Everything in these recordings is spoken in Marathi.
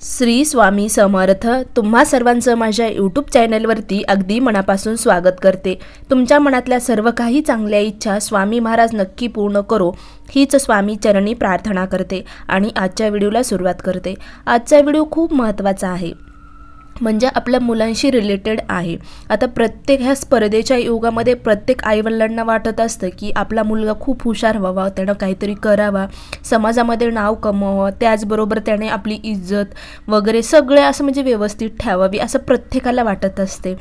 श्री स्वामी समर्थ। तुम्हा सर्वांचं माझ्या यूट्यूब चॅनलवरती अगदी मनापासून स्वागत करते। तुमच्या मनातल्या सर्व काही चांगल्या इच्छा स्वामी महाराज नक्की पूर्ण करो हीच स्वामी चरणी प्रार्थना करते आणि आजच्या व्हिडिओला सुरुवात करते। आजचा व्हिडिओ खूप महत्त्वाचा आहे, म्हणजे आपल्या मुलांशी रिलेटेड आहे। आता प्रत्येक ह्या स्पर्धेच्या युगामध्ये प्रत्येक आईवडिलांना वाटत असतं की आपला मुलगा खूप हुशार व्हावा, त्यानं काहीतरी करावा, समाजामध्ये नाव कमवावं, त्याचबरोबर त्याने आपली इज्जत वगैरे सगळे असं म्हणजे व्यवस्थित ठेवावी असं प्रत्येकाला वाटत असते।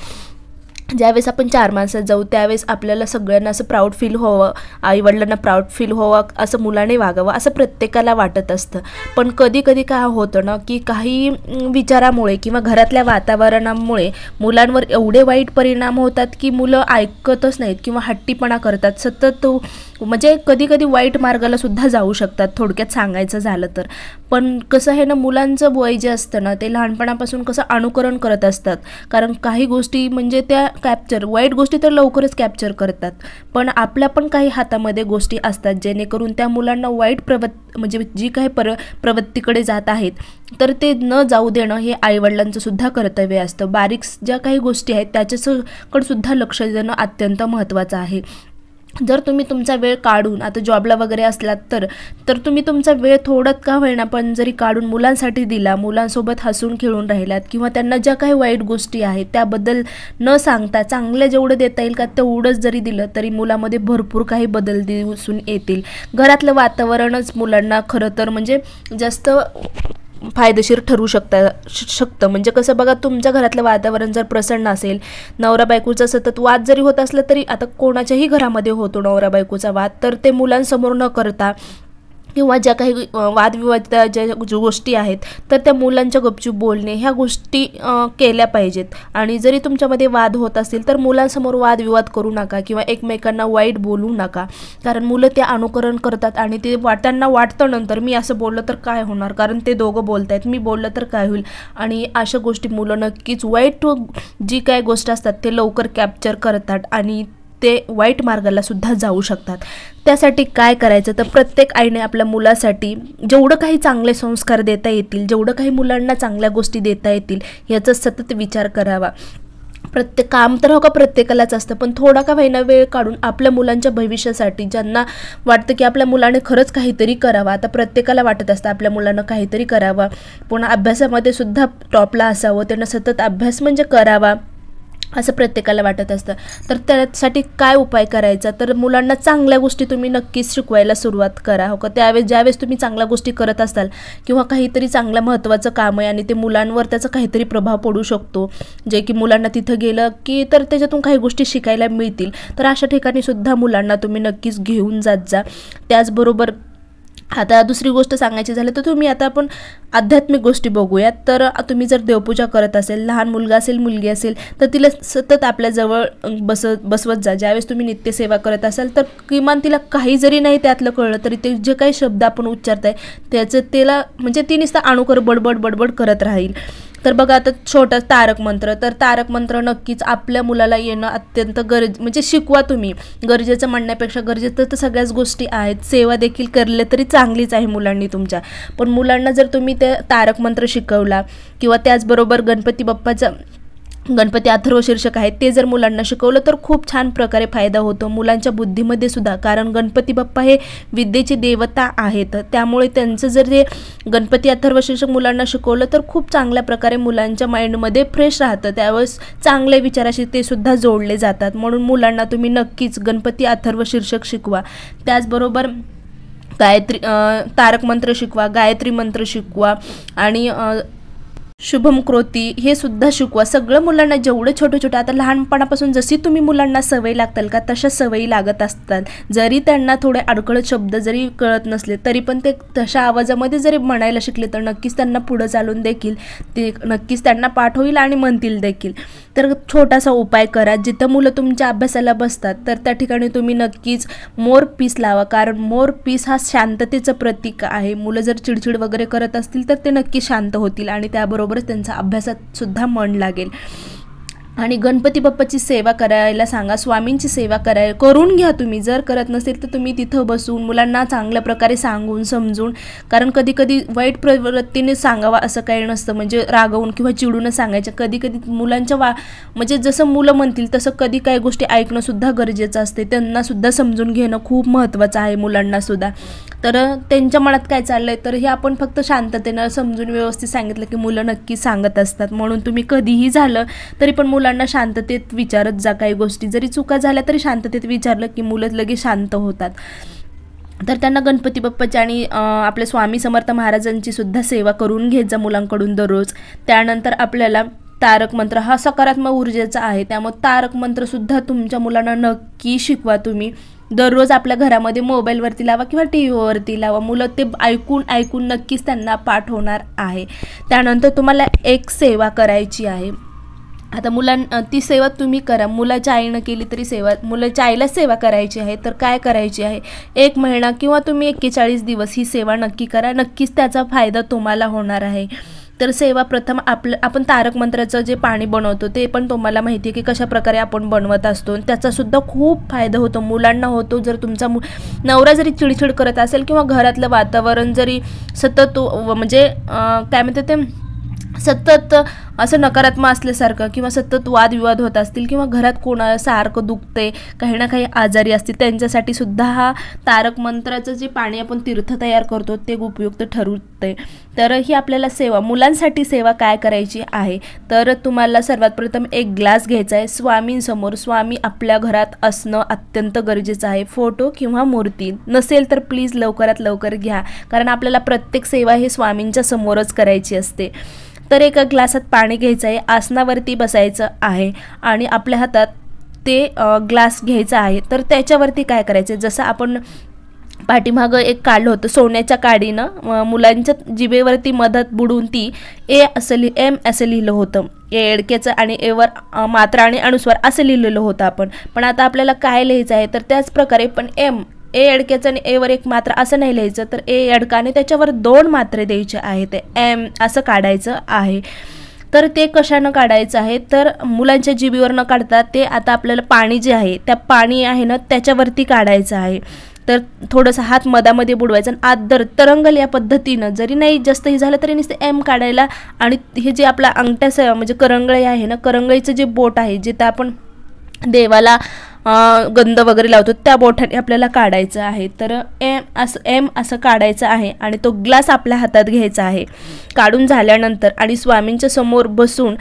ज्यावेळेस आपण चार माणसात जाऊ त्यावेळेस आपल्याला सगळ्यांना असं प्राऊड फील व्हावं, आईवडिलांना प्राऊड फील व्हावं, असं मुलाने वागावं असं प्रत्येकाला वाटत असतं। पण कधी कधी काय होतं ना की काही विचारामुळे किंवा घरातल्या वातावरणामुळे मुलांवर एवढे वाईट परिणाम होतात की मुलं ऐकतच नाहीत किंवा हट्टीपणा करतात, सतत म्हणजे कधी कधी वाईट मार्गाला सुद्धा जाऊ शकतात थोडक्यात सांगायचं झालं तर। पण कसं आहे ना, मुलांचं वय जे असतं ना ते लहानपणापासून कसं अनुकरण करत असतात, कारण काही गोष्टी म्हणजे त्या वाईट गोष्टी तर लवकरच कॅप्चर करतात, पण आपल्या पण काही हातामध्ये गोष्टी असतात जेणेकरून त्या मुलांना वाईट म्हणजे जी काही प्रवृत्तीकडे जात आहेत तर ते न जाऊ देणं हे आईवडिलांचं सुद्धा कर्तव्य असतं। बारीक ज्या काही गोष्टी आहेत त्याच्याकडे सुद्धा लक्ष देणं अत्यंत महत्त्वाचं आहे। जर तुम्ही तुमचा वेळ काढून आता जॉबला वगैरे असलात तर तुम्ही तुमचा वेळ थोडं का होईना पण जरी काढून मुलांसाठी दिला, मुलांसोबत हसून खेळून राहिलात किंवा त्यांना ज्या काही वाईट गोष्टी आहेत त्याबद्दल न सांगता चांगलं जेवढं देता येईल का तेवढंच जरी दिलं तरी मुलामध्ये भरपूर काही बदल दिसून येतील। घरातलं वातावरणच मुलांना खरं तर म्हणजे जास्त फायदेशीर ठरू शकतं। म्हणजे कसं बघा, तुमच्या घरातलं वातावरण जर प्रसन्न असेल, नवरा बायकोचा सतत वाद जरी होत असला तरी आता कोणाच्याही घरामध्ये होतो नवरा बायकोचा वाद, तर ते मुलांसमोर न करता किंवा ज्या काही वादविवाद ज्या गोष्टी आहेत तर त्या मुलांच्या गपचूप बोलणे ह्या गोष्टी केल्या पाहिजेत। आणि जरी तुमच्यामध्ये वाद होत असतील तर मुलांसमोर वादविवाद करू नका किंवा एकमेकांना वाईट बोलू नका, कारण मुलं ते अनुकरण करतात आणि ते त्यांना वाटतं नंतर मी असं बोललं तर काय होणार, कारण ते दोघं बोलत आहेत, मी बोललं तर काय होईल, आणि अशा गोष्टी मुलं नक्कीच वाईट जी काय गोष्ट असतात ते लवकर कॅप्चर करतात आणि ते वाईट मार्गाला सुद्धा जाऊ शकतात। त्यासाठी काय करायचं तर प्रत्येक आईने आपल्या मुलासाठी जेवढं काही चांगले संस्कार देता येतील, जेवढं काही मुलांना चांगल्या गोष्टी देता येतील याचा सतत विचार करावा। प्रत्येक काम तर हो का प्रत्येकालाच असतं, पण थोडा का होईना वेळ काढून आपल्या मुलांच्या भविष्यासाठी, ज्यांना वाटतं की आपल्या मुलाने खरंच काहीतरी करावं, आता प्रत्येकाला वाटत असतं आपल्या मुलानं काहीतरी करावं, पुन्हा अभ्यासामध्ये सुद्धा टॉपला असावं, त्यांना सतत अभ्यास म्हणजे करावा असं प्रत्येकाला वाटत असतं। तर त्यासाठी काय उपाय करायचा तर मुलांना चांगल्या गोष्टी तुम्ही नक्कीच शिकवायला सुरुवात करा हो का। ज्यावेळेस तुम्ही चांगल्या गोष्टी करत असाल किंवा काहीतरी चांगलं महत्त्वाचं काम आहे आणि ते मुलांवर त्याचा काहीतरी प्रभाव पडू शकतो, जे की मुलांना तिथं गेलं की तर त्याच्यातून काही गोष्टी शिकायला मिळतील, तर अशा ठिकाणी सुद्धा मुलांना तुम्ही नक्कीच घेऊन जात जा। त्याचबरोबर आता दुसरी गोष्ट सांगायची झाली तर तुम्ही आता आपण आध्यात्मिक गोष्टी बघूयात। तर तुम्ही जर देवपूजा करत असेल, लहान मुलगा असेल मुलगी असेल तर तिला सतत आपल्या जवळ बसवत जा। ज्यावेळेस तुम्ही नित्यसेवा करत असाल तर किमान तिला काही जरी नाही त्यातलं कळलं तरी ते जे काही शब्द आपण उच्चारताय त्याचं तिला म्हणजे ती नुसतं अणुकर बडबड करत राहील। तर बघा आता छोटा तारक मंत्र, तर तारक मंत्र नक्कीच आपल्या मुलाला येणं अत्यंत म्हणजे शिकवा तुम्ही, गरजेचं म्हणण्यापेक्षा गरजेचं तर सगळ्याच गोष्टी आहेत, सेवा देखील करले तरी चांगलीच आहे मुलांनी तुमच्या, पण मुलांना जर तुम्ही ते तारक मंत्र शिकवला किंवा त्याचबरोबर गणपती अथर्व शीर्षक आहे ते जर मुलांना शिकवलं तर खूप छान प्रकारे फायदा होतो मुलांच्या बुद्धीमध्ये सुद्धा, कारण गणपती बाप्पा हे विद्येची देवता आहेत, त्यामुळे त्यांचं जर ते गणपती अथर्व शीर्षक मुलांना शिकवलं तर खूप चांगल्या प्रकारे मुलांच्या माइंडमध्ये फ्रेश राहतं, त्यावेळेस चांगल्या विचाराशी ते सुद्धा जोडले जातात। म्हणून मुलांना तुम्ही नक्कीच गणपती अथर्व शीर्षक शिकवा, त्याचबरोबर तारक मंत्र शिकवा, गायत्री मंत्र शिकवा आणि शुभम क्रोती हे सुद्धा शिकवा। सगळं मुलांना जेवढं छोटं आता लहानपणापासून जशी तुम्ही मुलांना सवय लागताल का तशा सवयी लागत असतात, जरी त्यांना थोडे अडखळत शब्द जरी कळत नसले तरी पण ते तशा आवाजामध्ये जरी म्हणायला शिकले तर नक्कीच त्यांना पुढं चालून देखील ते नक्कीच त्यांना पाठ होईल आणि म्हणतील देखील। तर छोटासा उपाय करा, जिथं मुलं तुमच्या अभ्यासाला बसतात तर त्या ठिकाणी तुम्ही नक्कीच मोर पीस लावा, कारण मोर पीस हा शांततेचं प्रतीक आहे। मुलं जर चिडचिड वगैरे करत असतील तर ते नक्की शांत होतील आणि त्याबरोबरच त्यांचा अभ्यासात सुद्धा मन लागेल। आणि गणपती बाप्पाची सेवा करायला सांगा, स्वामींची सेवा करून घ्या तुम्ही. जर करत नसेल तर तुम्ही तिथं बसून मुलांना चांगल्या प्रकारे सांगून समजून, कारण कधी कधी वाईट प्रवृत्तीने सांगावा असं काही नसतं, म्हणजे रागवून किंवा चिडूनच सांगायचं. कधी कधी मुलांच्या म्हणजे जसं मुलं म्हणतील तसं कधी काही गोष्टी ऐकणं सुद्धा गरजेचं असते, त्यांना सुद्धा समजून घेणं खूप महत्त्वाचं आहे मुलांना सुद्धा. तर त्यांच्या मनात काय चाललंय तर हे आपण फक्त शांततेनं समजून व्यवस्थित सांगितलं की मुलं नक्की सांगत असतात. म्हणून तुम्ही कधीही झालं तरी पण मुलांना शांततेत विचारत जा. काही गोष्टी जरी चुका झाल्या तरी शांततेत विचारलं की मुलं लगेच शांत होतात. तर त्यांना गणपती बाप्पाची आणि आपल्या स्वामी समर्थ महाराजांची सुद्धा सेवा करून घेत जा मुलांकडून दररोज. त्यानंतर आपल्याला तारक मंत्र हा सकारात्मक ऊर्जेचा आहे, त्यामुळे तारक मंत्रसुद्धा तुमच्या मुलांना नक्की शिकवा तुम्ही. दररोज आपल्या घरामध्ये मोबाईलवरती लावा किंवा टी व्हीवरती लावा, मुलं ते ऐकून ऐकून नक्कीच त्यांना पाठ होणार आहे. त्यानंतर तुम्हाला एक सेवा करायची आहे. आता ती सेवा तुम्ही करा, मुलाच्या आईनं केली तरी सेवा, मुलाच्या आईला सेवा करायची आहे. तर काय करायची आहे, 1 महिना किंवा तुम्ही 41 दिवस ही सेवा नक्की करा, नक्कीच त्याचा फायदा तुम्हाला होणार आहे. तर सेवा प्रथम आपण तारक मंत्राचं जे पाणी बनवतो ते पण तुम्हाला माहिती आहे की कशा प्रकारे आपण बनवत असतो, त्याचासुद्धा खूप फायदा होतो, मुलांना होतो. जर तुमचा नवरा जरी चिडचिड करत असेल किंवा घरातलं वातावरण जरी सतत म्हणजे काय म्हणते ते सतत असं नकारात्मक असल्यासारखं किंवा सतत वादविवाद होत असतील किंवा घरात कोणाला सारखं दुखते, काही ना काही आजारी असतील, त्यांच्यासाठी सुद्धा हा तारक मंत्राचं जे पाणी आपण तीर्थ तयार करतो ते उपयुक्त ठरते. तर ही आपल्याला सेवा, मुलांसाठी सेवा काय करायची आहे तर तुम्हाला सर्वात प्रथम एक ग्लास घ्यायचा आहे. स्वामींसमोर, स्वामी आपल्या घरात असणं अत्यंत गरजेचं आहे. फोटो किंवा मूर्ती नसेल तर प्लीज लवकरात लवकर घ्या, कारण आपल्याला प्रत्येक सेवा हे स्वामींच्या समोरच करायची असते. तर एका ग्लासात पाणी घ्यायचं आहे, आसनावरती बसायचं आहे आणि आपल्या हातात ते ग्लास घ्यायचा आहे. तर त्याच्यावरती काय करायचं, जसं आपण पाठीमागं एक काढलं होतं सोन्याच्या काडीनं मुलांच्या जिभेवरती मधात बुडून ती एम असं लिहिलं होतं, एडक्याचं आणि एवर मात्रा आणि अनुस्वार असं लिहिलेलं होतं आपण. पण आता आपल्याला काय लिहायचं आहे तर त्याच प्रकारे पण ए अडक्याचं आणि एवर 1 मात्रा असं नाही लिहायचं, तर ए अडकाने त्याच्यावर 2 मात्रे द्यायचे आहे, ते एम असं काढायचं आहे. तर ते कशानं काढायचं आहे तर मुलांच्या जिभेवर न काढता ते आता आपल्याला पाणी जे आहे त्या पाणी आहे ना त्याच्यावरती काढायचं आहे. तर थोडंसं हात मधामध्ये बुडवायचं आणि आत तरंगल या पद्धतीनं, जरी नाही जास्तही झालं तरी नुसतं एम काढायला. आणि हे जे आपला अंगठ्या म्हणजे करंगळी आहे ना, करंगळीचं जे बोट आहे जे तर आपण देवाला गंध वगैरे लावतो त्या बोटाने आपल्याला काढायचं आहे. तर एम असं काढायचं आहे आणि तो ग्लास आपल्या हातात घ्यायचा आहे. काढून झाल्यानंतर आणि स्वामींच्या समोर बसून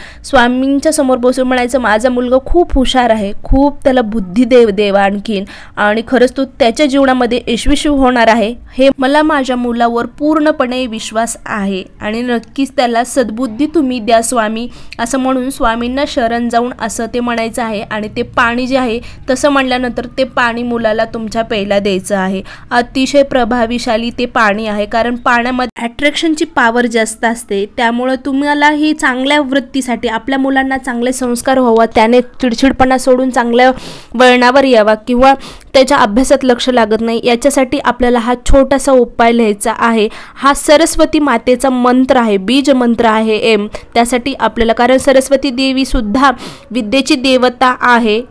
म्हणायचं, माझा मुलगा खूप हुशार आहे, खूप त्याला बुद्धी देवा आणखीन, आणि खरंच तो त्याच्या जीवनामध्ये यशस्वी होणार आहे, हे मला माझ्या मुलावर पूर्णपणे विश्वास आहे आणि नक्कीच त्याला सद्बुद्धी तुम्ही द्या स्वामी, असं म्हणून स्वामींना शरण जाऊन असं ते म्हणायचं आहे. आणि ते पाणी जे आहे तसं म्हणल्यानंतर ते पाणी मुलाला तुमच्या प्यायला द्यायचं आहे. अतिशय प्रभावीशाली ते पाणी आहे, कारण पाण्यामध्ये अट्रॅक्शनची पॉवर जास्त असते. त्यामुळं तुम्हाला ही चांगल्या वृत्तीसाठी आपल्या मुलांना चांगले संस्कार व्हावा, त्याने चिडचिडपणा सोडून चांगल्या वळणावर यावा किंवा त्याच्या अभ्यासात लक्ष लागत नाही, याच्यासाठी आपल्याला हा छोटासा उपाय लिहायचा आहे. हा सरस्वती मातेचा मंत्र आहे, बीज मंत्र आहे एम. त्यासाठी आपल्याला, कारण सरस्वती देवी सुद्धा विद्येची देवता आहे,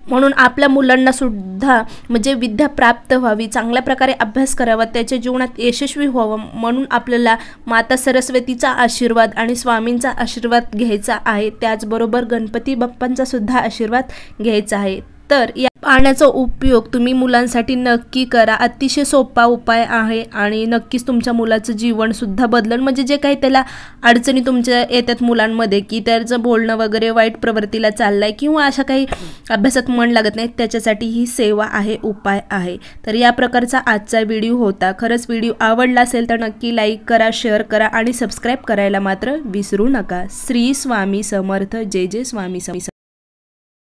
म्हणून आपल्या मुलांना सुद्धा म्हणजे विद्या प्राप्त व्हावी, चांगल्या प्रकारे अभ्यास करावा, त्याच्या जीवनात यशस्वी व्हावं, म्हणून आपल्याला माता सरस्वतीचा आशीर्वाद आणि स्वामींचा आशीर्वाद घ्यायचा आहे. त्याचबरोबर गणपती बाप्पांचा सुद्धा आशीर्वाद घ्यायचा आहे. तर या पाण्याचा उपयोग तुम्ही मुलांसाठी नक्की करा. अतिशय सोपा उपाय आहे आणि नक्कीच तुमच्या मुलाचं जीवनसुद्धा बदलेल. म्हणजे जे काही त्याला अडचणी तुमच्या येतात मुलांमध्ये की त्याचं बोलणं वगैरे वाईट प्रवृत्तीला चाललं आहे किंवा अशा काही अभ्यासात मन लागत नाही, त्याच्यासाठी ही सेवा आहे, उपाय आहे. तर या प्रकारचा आजचा व्हिडिओ होता. खरंच व्हिडिओ आवडला असेल तर नक्की लाईक करा, शेअर करा आणि सबस्क्राईब करायला मात्र विसरू नका. श्री स्वामी समर्थ. जय जय स्वामी समर्थ.